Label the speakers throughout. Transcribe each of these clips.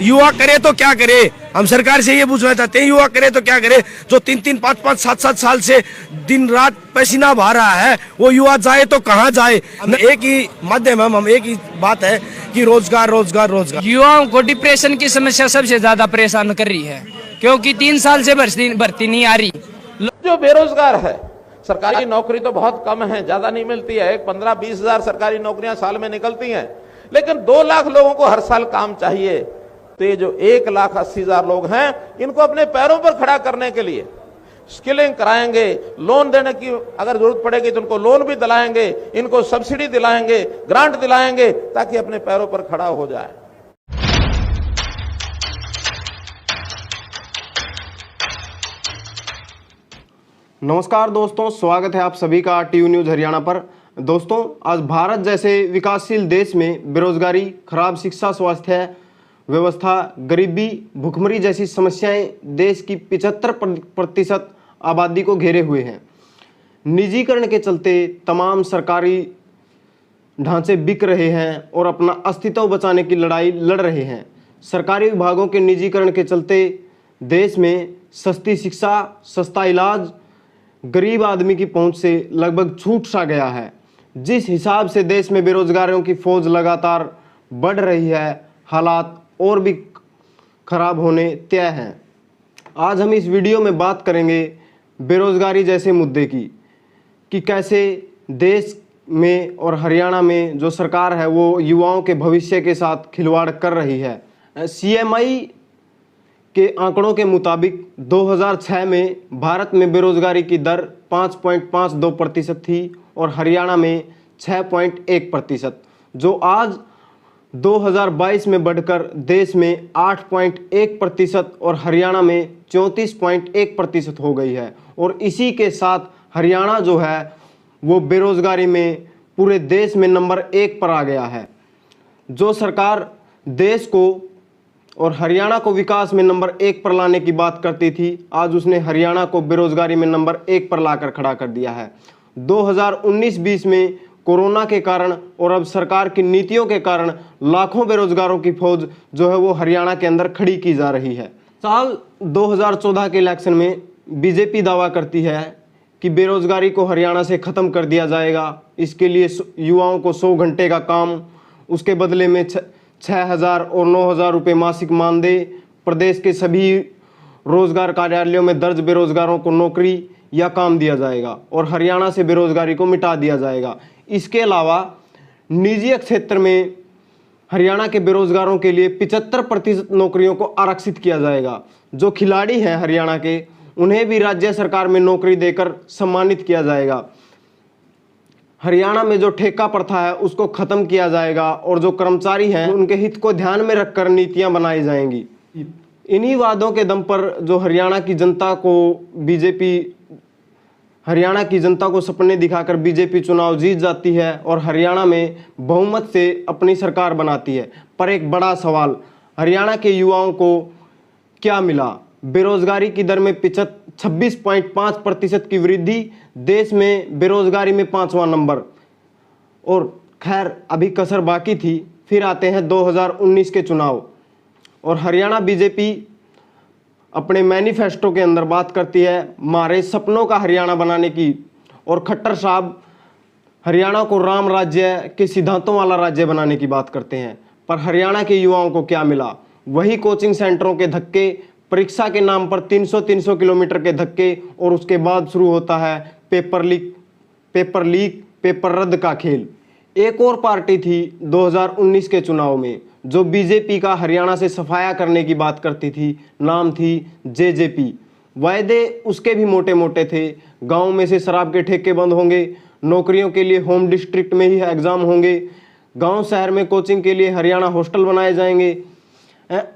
Speaker 1: युवा करे तो क्या करे, हम सरकार से ये पूछना चाहते हैं, युवा करे तो क्या करे। जो 3-3, 5-5, 7-7 साल से दिन रात पसीना बहा रहा है, वो युवा जाए तो कहाँ जाए। हम एक ही माध्यम, हम एक ही बात है कि रोजगार रोजगार रोजगार।
Speaker 2: युवाओं को डिप्रेशन की समस्या सबसे ज्यादा परेशान कर रही है, क्योंकि 3 साल से भर्ती नहीं आ रही।
Speaker 3: जो बेरोजगार है, सरकारी नौकरी तो बहुत कम है, ज्यादा नहीं मिलती है। 15-20 हजार सरकारी नौकरियां साल में निकलती हैं, लेकिन 2 लाख लोगों को हर साल काम चाहिए। तो ये जो 1,80,000 लोग हैं, इनको अपने पैरों पर खड़ा करने के लिए स्किलिंग कराएंगे, लोन देने की अगर जरूरत पड़ेगी तो उनको लोन भी दिलाएंगे, इनको सब्सिडी दिलाएंगे, ग्रांट दिलाएंगे, ताकि अपने पैरों पर खड़ा हो जाए।
Speaker 4: नमस्कार दोस्तों, स्वागत है आप सभी का टीयू न्यूज हरियाणा पर। दोस्तों, आज भारत जैसे विकासशील देश में बेरोजगारी, खराब शिक्षा, स्वास्थ्य व्यवस्था, गरीबी, भुखमरी जैसी समस्याएं देश की 75% आबादी को घेरे हुए हैं। निजीकरण के चलते तमाम सरकारी ढांचे बिक रहे हैं और अपना अस्तित्व बचाने की लड़ाई लड़ रहे हैं। सरकारी विभागों के निजीकरण के चलते देश में सस्ती शिक्षा, सस्ता इलाज गरीब आदमी की पहुंच से लगभग छूट सा गया है। जिस हिसाब से देश में बेरोजगारों की फौज लगातार बढ़ रही है, हालात और भी खराब होने तय हैं। आज हम इस वीडियो में बात करेंगे बेरोजगारी जैसे मुद्दे की, कि कैसे देश में और हरियाणा में जो सरकार है वो युवाओं के भविष्य के साथ खिलवाड़ कर रही है। CMI के आंकड़ों के मुताबिक 2006 में भारत में बेरोजगारी की दर 5.52% थी और हरियाणा में 6.1%, जो आज 2022 में बढ़कर देश में 8.1% और हरियाणा में 34.1% हो गई है। और इसी के साथ हरियाणा जो है वो बेरोजगारी में पूरे देश में नंबर 1 पर आ गया है। जो सरकार देश को और हरियाणा को विकास में नंबर 1 पर लाने की बात करती थी, आज उसने हरियाणा को बेरोजगारी में नंबर 1 पर लाकर खड़ा कर दिया है। 2019-20 में कोरोना के कारण और अब सरकार की नीतियों के कारण लाखों बेरोजगारों की फौज जो है वो हरियाणा के अंदर खड़ी की जा रही है। साल 2014 के इलेक्शन में बीजेपी दावा करती है कि बेरोजगारी को हरियाणा से ख़त्म कर दिया जाएगा। इसके लिए युवाओं को 100 घंटे का काम, उसके बदले में 6,000 और 9,000 रुपये मासिक मानदेय, प्रदेश के सभी रोजगार कार्यालयों में दर्ज बेरोजगारों को नौकरी या काम दिया जाएगा और हरियाणा से बेरोजगारी को मिटा दिया जाएगा। इसके अलावा निजी क्षेत्र में हरियाणा के बेरोजगारों के लिए 75% नौकरियों को आरक्षित किया जाएगा। जो खिलाड़ी हैं हरियाणा के, उन्हें भी राज्य सरकार में नौकरी देकर सम्मानित किया जाएगा। हरियाणा में जो ठेका प्रथा है उसको खत्म किया जाएगा और जो कर्मचारी हैं उनके हित को ध्यान में रखकर नीतियां बनाई जाएंगी। इन्हीं वादों के दम पर जो हरियाणा की जनता को सपने दिखाकर बीजेपी चुनाव जीत जाती है और हरियाणा में बहुमत से अपनी सरकार बनाती है। पर एक बड़ा सवाल, हरियाणा के युवाओं को क्या मिला? बेरोजगारी की दर में 26.5% की वृद्धि, देश में बेरोजगारी में 5वां नंबर। और खैर अभी कसर बाकी थी। फिर आते हैं 2019 के चुनाव और हरियाणा बीजेपी अपने मैनिफेस्टो के अंदर बात करती है हमारे सपनों का हरियाणा बनाने की, और खट्टर साहब हरियाणा को राम राज्य के सिद्धांतों वाला राज्य बनाने की बात करते हैं। पर हरियाणा के युवाओं को क्या मिला? वही कोचिंग सेंटरों के धक्के, परीक्षा के नाम पर 300 किलोमीटर के धक्के, और उसके बाद शुरू होता है पेपर लीक, पेपर रद्द का खेल। एक और पार्टी थी 2019 के चुनाव में जो बीजेपी का हरियाणा से सफाया करने की बात करती थी, नाम थी JJP। वायदे उसके भी मोटे मोटे थे। गांव में से शराब के ठेके बंद होंगे, नौकरियों के लिए होम डिस्ट्रिक्ट में ही एग्जाम होंगे, गांव शहर में कोचिंग के लिए हरियाणा हॉस्टल बनाए जाएंगे।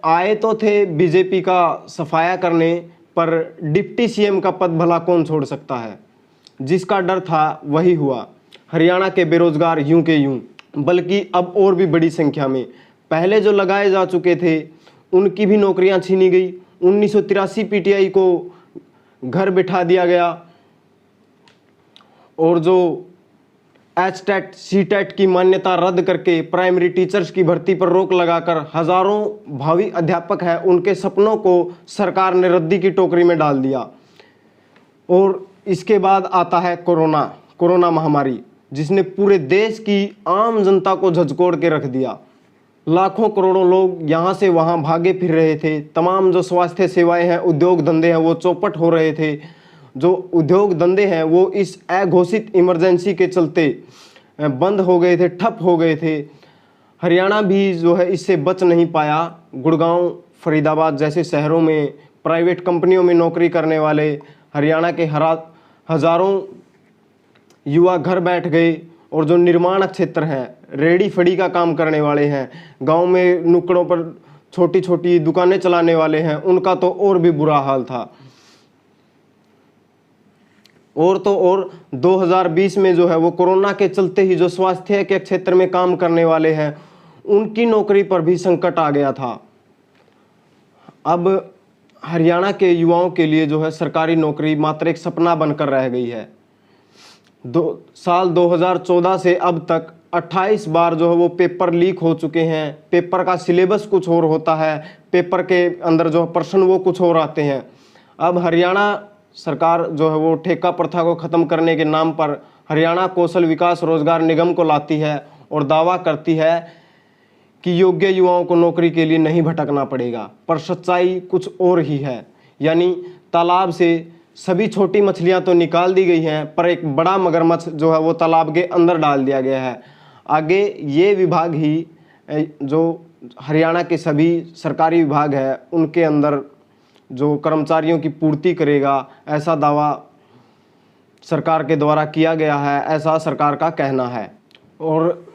Speaker 4: आए तो थे बीजेपी का सफाया करने, पर डिप्टी CM का पद भला कौन छोड़ सकता है? जिसका डर था वही हुआ। हरियाणा के बेरोजगार यूं के यूं, बल्कि अब और भी बड़ी संख्या में पहले जो लगाए जा चुके थे उनकी भी नौकरियां छीनी गई। 1983 PTI को घर बिठा दिया गया और जो एचटेट सीटेट की मान्यता रद्द करके प्राइमरी टीचर्स की भर्ती पर रोक लगाकर हजारों भावी अध्यापक हैं उनके सपनों को सरकार ने रद्दी की टोकरी में डाल दिया। और इसके बाद आता है कोरोना महामारी, जिसने पूरे देश की आम जनता को झकझोर के रख दिया। लाखों करोड़ों लोग यहाँ से वहाँ भागे फिर रहे थे। तमाम जो स्वास्थ्य सेवाएं हैं, उद्योग धंधे हैं, वो चौपट हो रहे थे। जो उद्योग धंधे हैं वो इस अघोषित इमरजेंसी के चलते बंद हो गए थे, ठप हो गए थे। हरियाणा भी जो है इससे बच नहीं पाया। गुड़गांव, फरीदाबाद जैसे शहरों में प्राइवेट कंपनियों में नौकरी करने वाले हरियाणा के हजारों युवा घर बैठ गए। और जो निर्माण क्षेत्र हैं, रेडी फड़ी का काम करने वाले हैं, गांव में नुक्कड़ों पर छोटी छोटी दुकानें चलाने वाले हैं, उनका तो और भी बुरा हाल था। और तो और 2020 में जो है वो कोरोना के चलते ही जो स्वास्थ्य के क्षेत्र में काम करने वाले हैं उनकी नौकरी पर भी संकट आ गया था। अब हरियाणा के युवाओं के लिए जो है सरकारी नौकरी मात्र एक सपना बनकर रह गई है। साल 2014 से अब तक 28 बार जो है वो पेपर लीक हो चुके हैं। पेपर का सिलेबस कुछ और होता है, पेपर के अंदर जो प्रश्न वो कुछ और आते हैं। अब हरियाणा सरकार जो है वो ठेका प्रथा को ख़त्म करने के नाम पर हरियाणा कौशल विकास रोजगार निगम को लाती है और दावा करती है कि योग्य युवाओं को नौकरी के लिए नहीं भटकना पड़ेगा। पर सच्चाई कुछ और ही है। यानी तालाब से सभी छोटी मछलियां तो निकाल दी गई हैं, पर एक बड़ा मगरमच्छ जो है वो तालाब के अंदर डाल दिया गया है। आगे ये विभाग ही जो हरियाणा के सभी सरकारी विभाग है उनके अंदर जो कर्मचारियों की पूर्ति करेगा, ऐसा दावा सरकार के द्वारा किया गया है, ऐसा सरकार का कहना है। और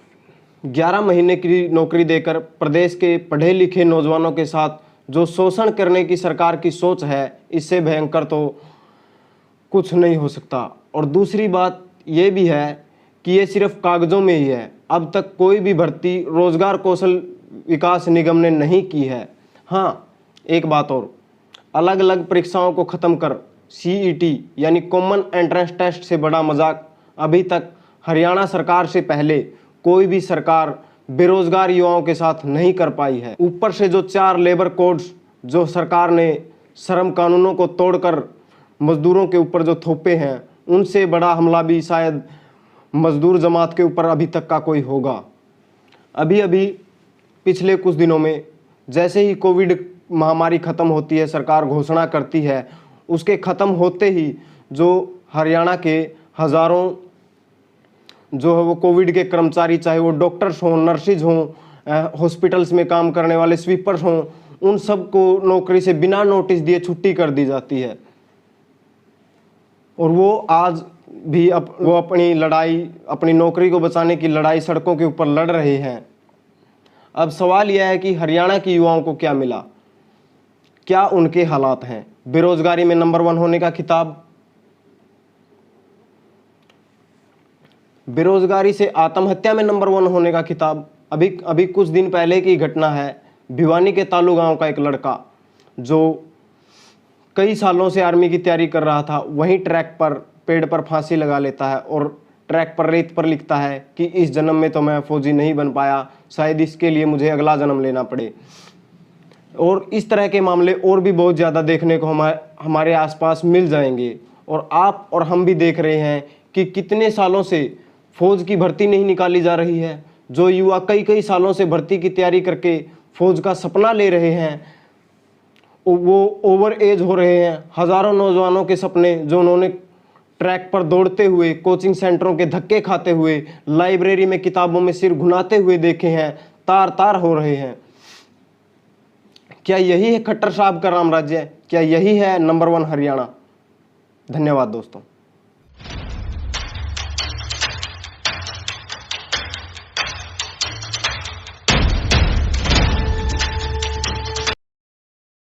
Speaker 4: 11 महीने की नौकरी देकर प्रदेश के पढ़े लिखे नौजवानों के साथ जो शोषण करने की सरकार की सोच है, इससे भयंकर तो कुछ नहीं हो सकता। और दूसरी बात ये भी है कि ये सिर्फ कागज़ों में ही है। अब तक कोई भी भर्ती रोजगार कौशल विकास निगम ने नहीं की है। हाँ, एक बात और, अलग अलग परीक्षाओं को ख़त्म कर CET यानी कॉमन एंट्रेंस टेस्ट से बड़ा मजाक अभी तक हरियाणा सरकार से पहले कोई भी सरकार बेरोजगार युवाओं के साथ नहीं कर पाई है। ऊपर से जो 4 लेबर कोड्स जो सरकार ने श्रम कानूनों को तोड़कर मजदूरों के ऊपर जो थोपे हैं, उनसे बड़ा हमला भी शायद मजदूर जमात के ऊपर अभी तक का कोई होगा। अभी पिछले कुछ दिनों में जैसे ही कोविड महामारी ख़त्म होती है, सरकार घोषणा करती है, उसके ख़त्म होते ही जो हरियाणा के हज़ारों जो है वो कोविड के कर्मचारी, चाहे वो डॉक्टर्स हों, नर्सिज हों, हॉस्पिटल्स में काम करने वाले स्वीपर्स हों, उन सब को नौकरी से बिना नोटिस दिए छुट्टी कर दी जाती है। और वो आज भी वो अपनी लड़ाई, अपनी नौकरी को बचाने की लड़ाई सड़कों के ऊपर लड़ रहे हैं। अब सवाल यह है कि हरियाणा के युवाओं को क्या मिला, क्या उनके हालात हैं? बेरोजगारी में नंबर 1 होने का खिताब, बेरोजगारी से आत्महत्या में नंबर 1 होने का खिताब। अभी कुछ दिन पहले की घटना है, भिवानी के तालू गांव का एक लड़का जो कई सालों से आर्मी की तैयारी कर रहा था, वहीं ट्रैक पर पेड़ पर फांसी लगा लेता है और ट्रैक पर रेत पर लिखता है कि इस जन्म में तो मैं फौजी नहीं बन पाया, शायद इसके लिए मुझे अगला जन्म लेना पड़े। और इस तरह के मामले और भी बहुत ज़्यादा देखने को हमारे आसपास मिल जाएंगे। और आप और हम भी देख रहे हैं कि कितने सालों से फौज की भर्ती नहीं निकाली जा रही है। जो युवा कई सालों से भर्ती की तैयारी करके फौज का सपना ले रहे हैं, वो ओवर एज हो रहे हैं। हज़ारों नौजवानों के सपने जो उन्होंने ट्रैक पर दौड़ते हुए, कोचिंग सेंटरों के धक्के खाते हुए, लाइब्रेरी में किताबों में सिर घुनाते हुए देखे हैं, तार तार हो रहे हैं। क्या यही है खट्टर साहब का राम राज्य? क्या यही है नंबर 1 हरियाणा? धन्यवाद दोस्तों।